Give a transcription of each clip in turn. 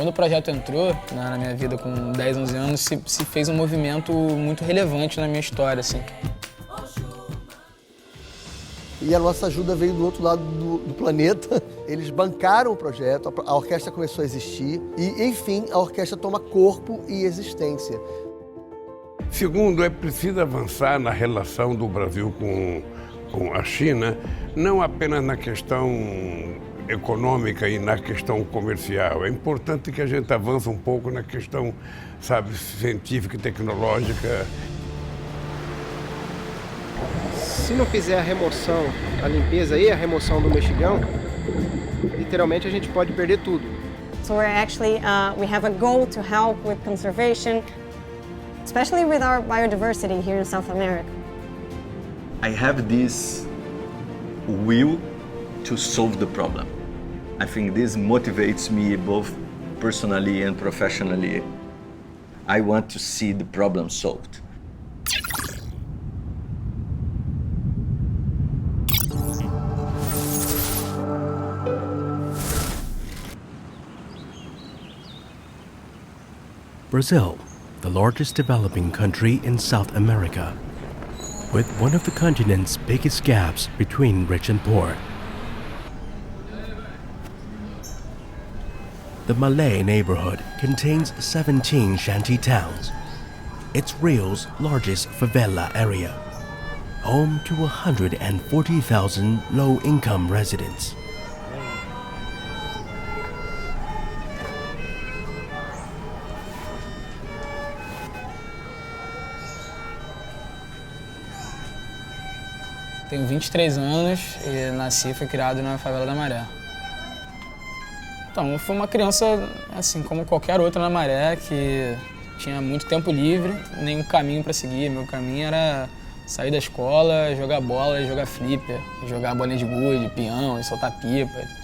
Quando o projeto entrou na minha vida com 10, 11 anos, se fez um movimento muito relevante na minha história, assim. E a nossa ajuda veio do outro lado do planeta. Eles bancaram o projeto, a orquestra começou a existir e, enfim, a orquestra toma corpo e existência. Segundo, é preciso avançar na relação do Brasil com a China, não apenas na questão econômica e na questão comercial. É importante que a gente avance um pouco na questão, sabe, científica e tecnológica. Se não fizer a remoção, a limpeza e a remoção do mexilhão, literalmente a gente pode perder tudo. So we have a goal to help with conservation, especially with our biodiversity here in South America. I have this will to solve the problem. I think this motivates me both personally and professionally. I want to see the problem solved. Brazil, the largest developing country in South America, with one of the continent's biggest gaps between rich and poor. The Malay neighborhood contains 17 shanty towns. It's Rio's largest favela area, home to 140,000 low-income residents. Tenho 23 anos e nasci e fui criado na favela da Maré. Então, eu fui uma criança, assim, como qualquer outra na Maré, que tinha muito tempo livre, nenhum caminho para seguir. Meu caminho era sair da escola, jogar bola, jogar flipper, jogar bolinha de gude, peão, e soltar pipa.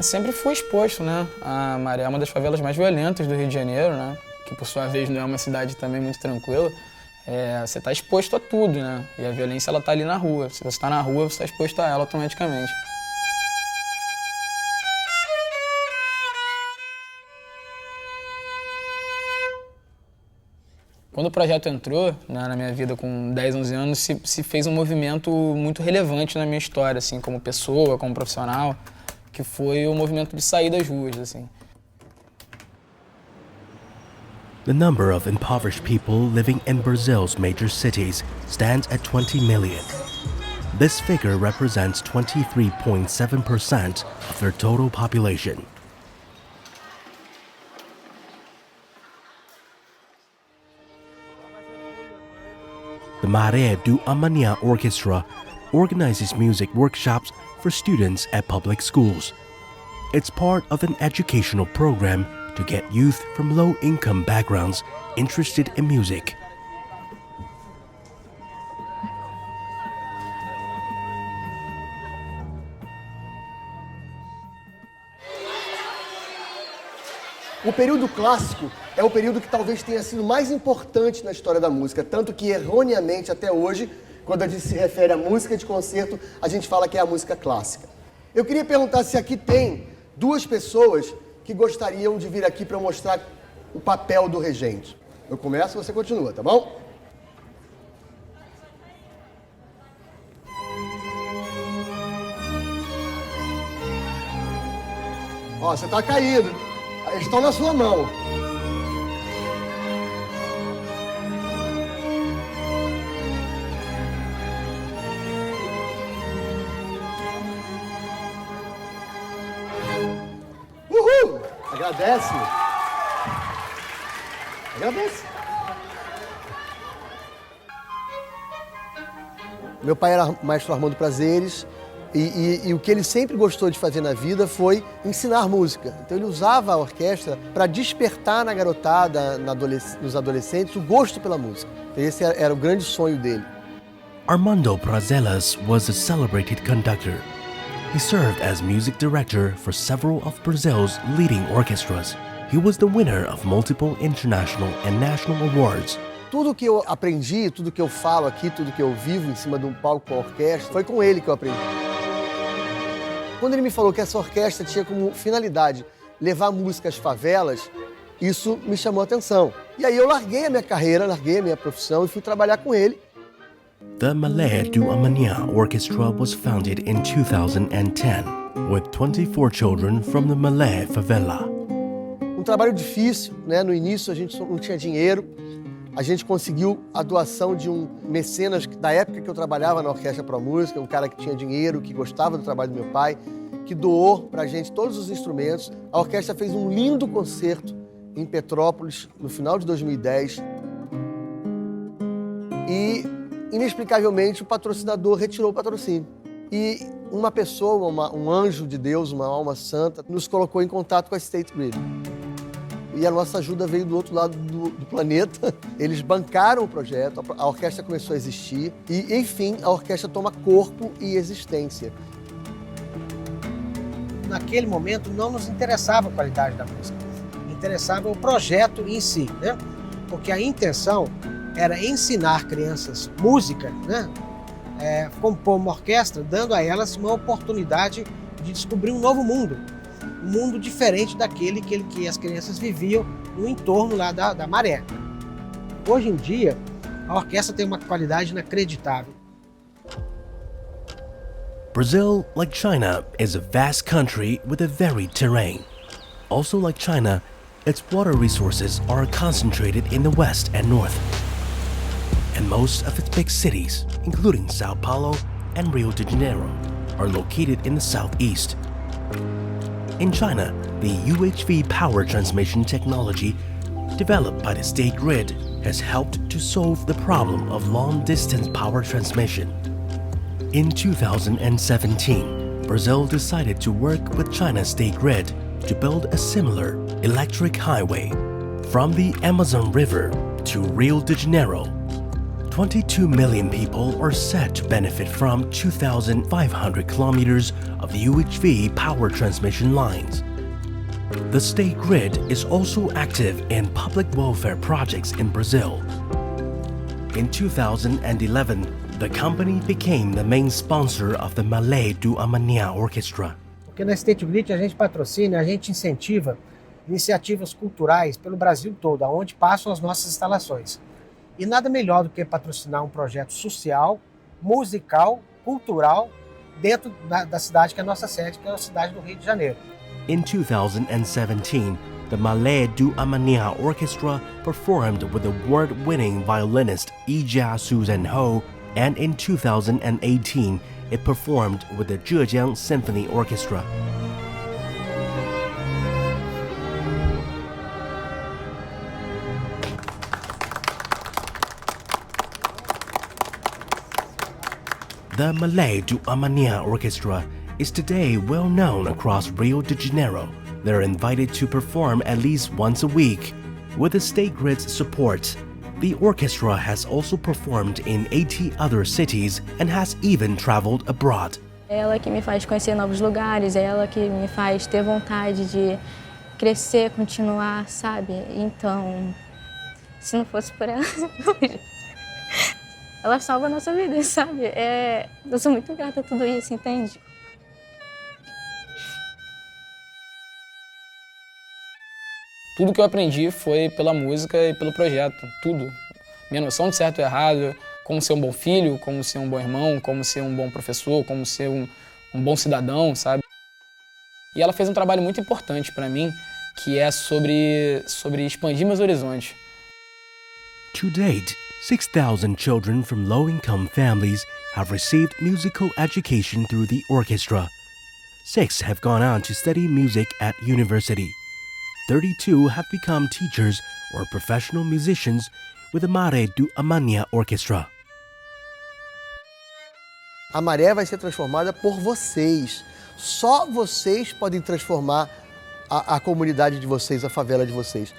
Sempre fui exposto, né? A Maré é uma das favelas mais violentas do Rio de Janeiro, né? Que por sua vez não é uma cidade também muito tranquila. Você está exposto a tudo, né? E a violência ela tá ali na rua. Se você está na rua, você está exposto a ela automaticamente. Quando o projeto entrou na minha vida com 10, 11 anos, se fez um movimento muito relevante na minha história, assim, como pessoa, como profissional, que foi o movimento de sair das ruas, assim. The number of impoverished people living in Brazil's major cities stands at 20 million. This figure represents 23.7% of their total population. The Maré do Amanhã Orchestra organizes music workshops for students at public schools. It's part of an educational program to get youth from low-income backgrounds interested in music. O período clássico é o período que talvez tenha sido mais importante na história da música, tanto que erroneamente até hoje, quando a gente se refere à música de concerto, a gente fala que é a música clássica. Eu queria perguntar se aqui tem duas pessoas que gostariam de vir aqui para mostrar o papel do regente. Eu começo, você continua, tá bom? Ó, você tá caído. Eles estão na sua mão. Uhul! Agradece. Agradece. Meu pai era maestro Armando Prazeres e o que ele sempre gostou de fazer na vida foi ensinar música. Então ele usava a orquestra para despertar na garotada, nos adolescentes, o gosto pela música. Esse era o grande sonho dele. Armando Prazeres was a celebrated conductor. He served as music director for several of Brazil's leading orchestras. He was the winner of multiple international and national awards. Tudo que eu aprendi, tudo que eu falo aqui, tudo que eu vivo em cima de um palco com a orquestra, foi com ele que eu aprendi. Quando ele me falou que essa orquestra tinha como finalidade levar música às favelas, isso me chamou a atenção. E aí eu larguei a minha carreira, larguei a minha profissão e fui trabalhar com ele. The Malé do Amanhã Orchestra was founded in 2010 with 24 children from the Malé favela. Um trabalho difícil, né? No início a gente não tinha dinheiro. A gente conseguiu a doação de um mecenas da época que eu trabalhava na Orquestra Pro Música, um cara que tinha dinheiro, que gostava do trabalho do meu pai, que doou pra gente todos os instrumentos. A orquestra fez um lindo concerto em Petrópolis no final de 2010. E, inexplicavelmente, o patrocinador retirou o patrocínio. E uma pessoa, um anjo de Deus, uma alma santa, nos colocou em contato com a State Grid. E a nossa ajuda veio do outro lado do planeta. Eles bancaram o projeto, a orquestra começou a existir e, enfim, a orquestra toma corpo e existência. Naquele momento não nos interessava a qualidade da música, interessava o projeto em si, né? Porque a intenção era ensinar crianças música, né? Compor uma orquestra, dando a elas uma oportunidade de descobrir um novo mundo. Um mundo diferente daquele que as crianças viviam no entorno lá da maré. Hoje em dia, a orquestra tem uma qualidade inacreditável. Brazil, like China, is a vast country with a varied terrain. Also like China, its water resources are concentrated in the west and north. And most of its big cities, including Sao Paulo and Rio de Janeiro, are located in the southeast. In China, the UHV power transmission technology developed by the State Grid has helped to solve the problem of long-distance power transmission. In 2017, Brazil decided to work with China's State Grid to build a similar electric highway from the Amazon River to Rio de Janeiro. 22 million people are said to benefit from 2,500 kilometers of UHV power transmission lines. The State Grid is also active in public welfare projects in Brazil. In 2011, the company became the main sponsor of the Malé do Amanhã Orchestra. Porque na State Grid a gente patrocina, a gente incentiva iniciativas culturais pelo Brasil todo, aonde passam as nossas instalações. E nada melhor do que patrocinar um projeto social, musical, cultural, dentro da cidade que é a nossa sede, que é a cidade do Rio de Janeiro. In 2017, the Malé do Amanhã Orchestra performed with award-winning violinist Ija Susan Ho, and in 2018, it performed with the Zhejiang Symphony Orchestra. The Malé do Amanhã Orchestra is today well known across Rio de Janeiro. They're invited to perform at least once a week. With the State Grid's support, the orchestra has also performed in 80 other cities and has even traveled abroad. É ela que me faz conhecer novos lugares, é ela que me faz ter vontade de crescer, continuar, sabe? Então, se não fosse por ela, ela salva a nossa vida, sabe? Eu sou muito grata a tudo isso, entende? Tudo que eu aprendi foi pela música e pelo projeto, tudo. Minha noção de certo e errado, como ser um bom filho, como ser um bom irmão, como ser um bom professor, como ser um bom cidadão, sabe? E ela fez um trabalho muito importante para mim, que é sobre expandir meus horizontes. To date, 6,000 children from low-income families have received musical education through the orchestra. 6 have gone on to study music at university. 32 have become teachers or professional musicians with the Malé do Amanhã Orchestra. A maré vai ser transformada por vocês. Só vocês podem transformar a comunidade de vocês, a favela de vocês.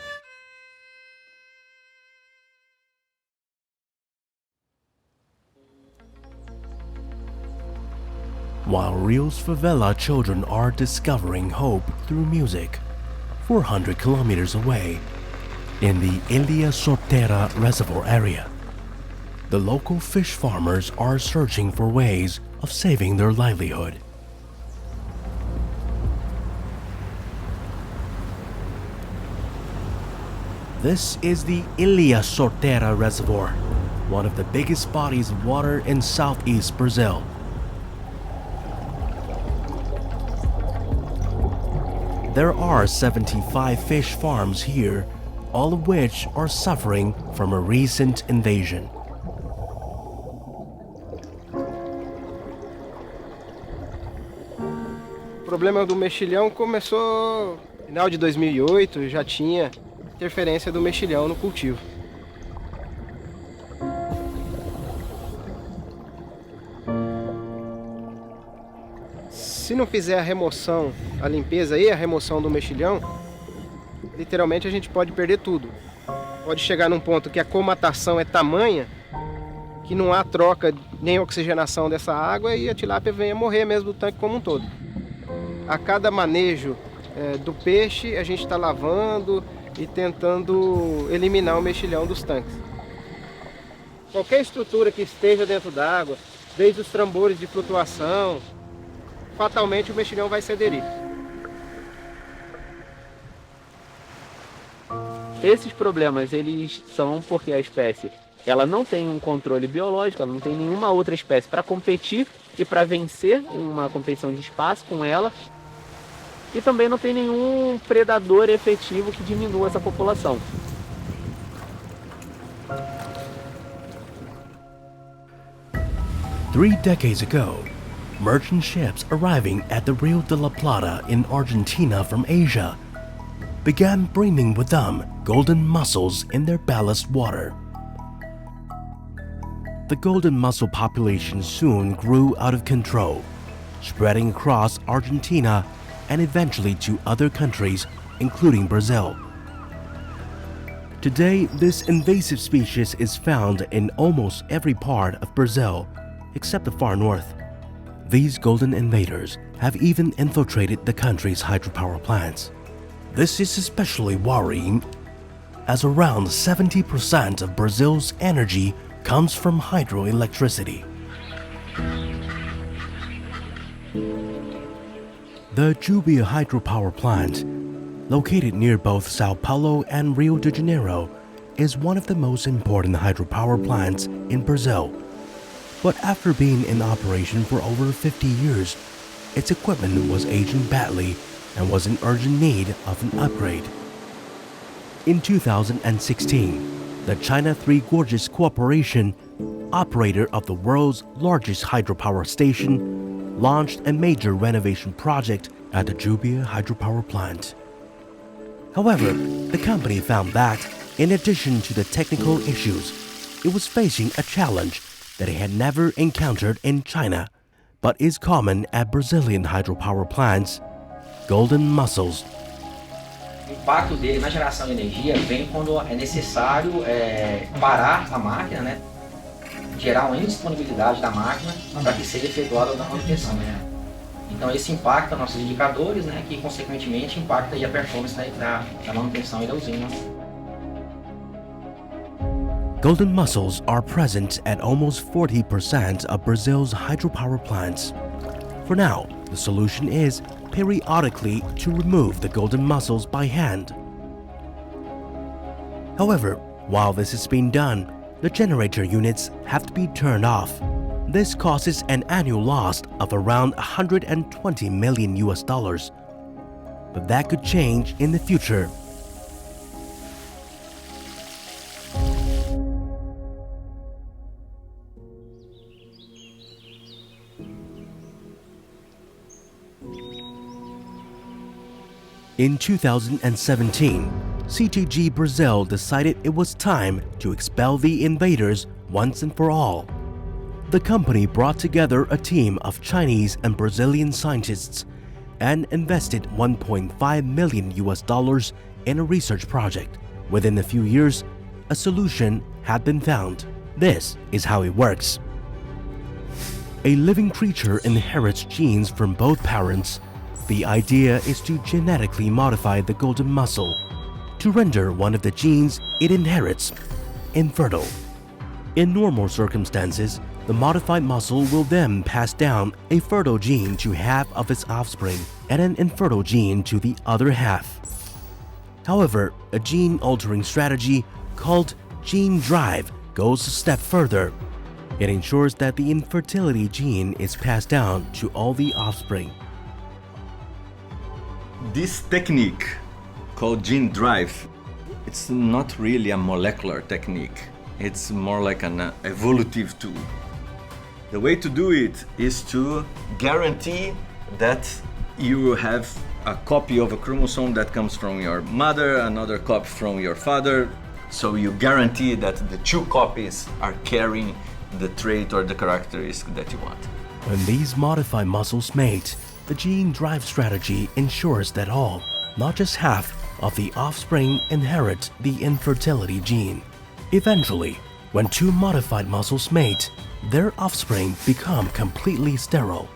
while Rio's favela children are discovering hope through music. 400 kilometers away, in the Ilha Sorteira Reservoir area, the local fish farmers are searching for ways of saving their livelihood. This is the Ilha Sorteira Reservoir, one of the biggest bodies of water in southeast Brazil. There are 75 fish farms here, all of which are suffering from a recent invasion. O problema do mexilhão começou no final de 2008, já tinha interferência do mexilhão no cultivo. Se não fizer a remoção, a limpeza e a remoção do mexilhão, literalmente a gente pode perder tudo. Pode chegar num ponto que a comatação é tamanha que não há troca nem oxigenação dessa água e a tilápia vem a morrer mesmo do tanque como um todo. A cada manejo do peixe a gente está lavando e tentando eliminar o mexilhão dos tanques. Qualquer estrutura que esteja dentro da água, desde os tambores de flutuação, fatalmente o mexilhão vai se aderir. Esses problemas eles são porque a espécie ela não tem um controle biológico, ela não tem nenhuma outra espécie para competir e para vencer uma competição de espaço com ela, e também não tem nenhum predador efetivo que diminua essa população. Three decades ago, merchant ships arriving at the Rio de la Plata in Argentina from Asia began bringing with them golden mussels in their ballast water. The golden mussel population soon grew out of control, spreading across Argentina and eventually to other countries, including Brazil. Today, this invasive species is found in almost every part of Brazil, except the far north. These golden invaders have even infiltrated the country's hydropower plants. This is especially worrying, as around 70% of Brazil's energy comes from hydroelectricity. The Jubia hydropower plant, located near both Sao Paulo and Rio de Janeiro, is one of the most important hydropower plants in Brazil. But after being in operation for over 50 years, its equipment was aging badly and was in urgent need of an upgrade. In 2016, the China Three Gorges Corporation, operator of the world's largest hydropower station, launched a major renovation project at the Jubia hydropower plant. However, the company found that, in addition to the technical issues, it was facing a challenge that it had never encountered in China, but is common at Brazilian hydropower plants: golden mussels. O impacto dele na geração de energia vem quando é necessário parar a máquina, né? Gerar uma indisponibilidade da máquina para que seja efetuada a manutenção, né? Então esse impacta nossos indicadores, né? Que consequentemente impacta aí a performance da manutenção e da usina. Golden mussels are present at almost 40% of Brazil's hydropower plants. For now, the solution is periodically to remove the golden mussels by hand. However, while this is being done, the generator units have to be turned off. This causes an annual loss of around $120 million. But that could change in the future. In 2017, CTG Brazil decided it was time to expel the invaders once and for all. The company brought together a team of Chinese and Brazilian scientists and invested $1.5 million in a research project. Within a few years, a solution had been found. This is how it works. a living creature inherits genes from both parents, the idea is to genetically modify the golden muscle to render one of the genes it inherits infertile. In normal circumstances, the modified muscle will then pass down a fertile gene to half of its offspring and an infertile gene to the other half. However, a gene-altering strategy called gene drive goes a step further. It ensures that the infertility gene is passed down to all the offspring. This technique called gene drive, it's not really a molecular technique. It's more like an evolutive tool. The way to do it is to guarantee that you will have a copy of a chromosome that comes from your mother, another copy from your father. So you guarantee that the two copies are carrying the trait or the characteristic that you want. When these modified muscles mate, the gene drive strategy ensures that all, not just half, of the offspring inherit the infertility gene. Eventually, when two modified muscles mate, their offspring become completely sterile.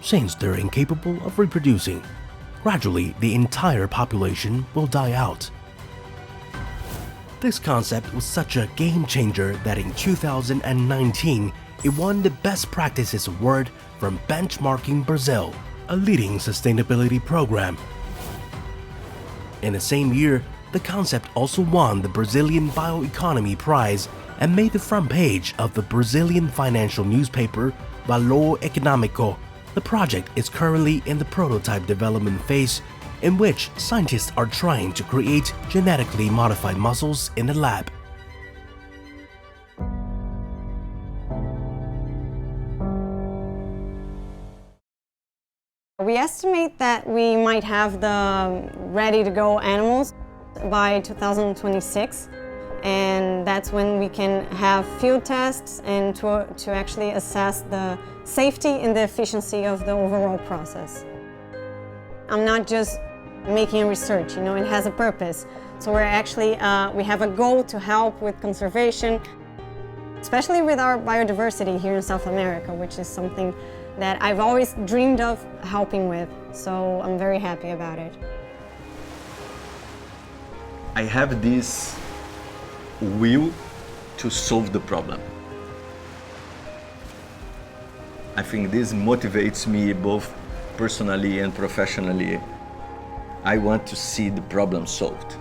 Since they're incapable of reproducing, gradually the entire population will die out. This concept was such a game changer that in 2019, it won the Best Practices Award from Benchmarking Brazil, a leading sustainability program. In the same year, the concept also won the Brazilian Bioeconomy Prize and made the front page of the Brazilian financial newspaper Valor Econômico. The project is currently in the prototype development phase, in which scientists are trying to create genetically modified muscles in the lab. We estimate that we might have the ready-to-go animals by 2026, and that's when we can have field tests and to actually assess the safety and the efficiency of the overall process. I'm not just making research, it has a purpose. So we're actually, we have a goal to help with conservation, especially with our biodiversity here in South America, which is something that I've always dreamed of helping with. So I'm very happy about it. I have this will to solve the problem. I think this motivates me both personally and professionally. I want to see the problem solved.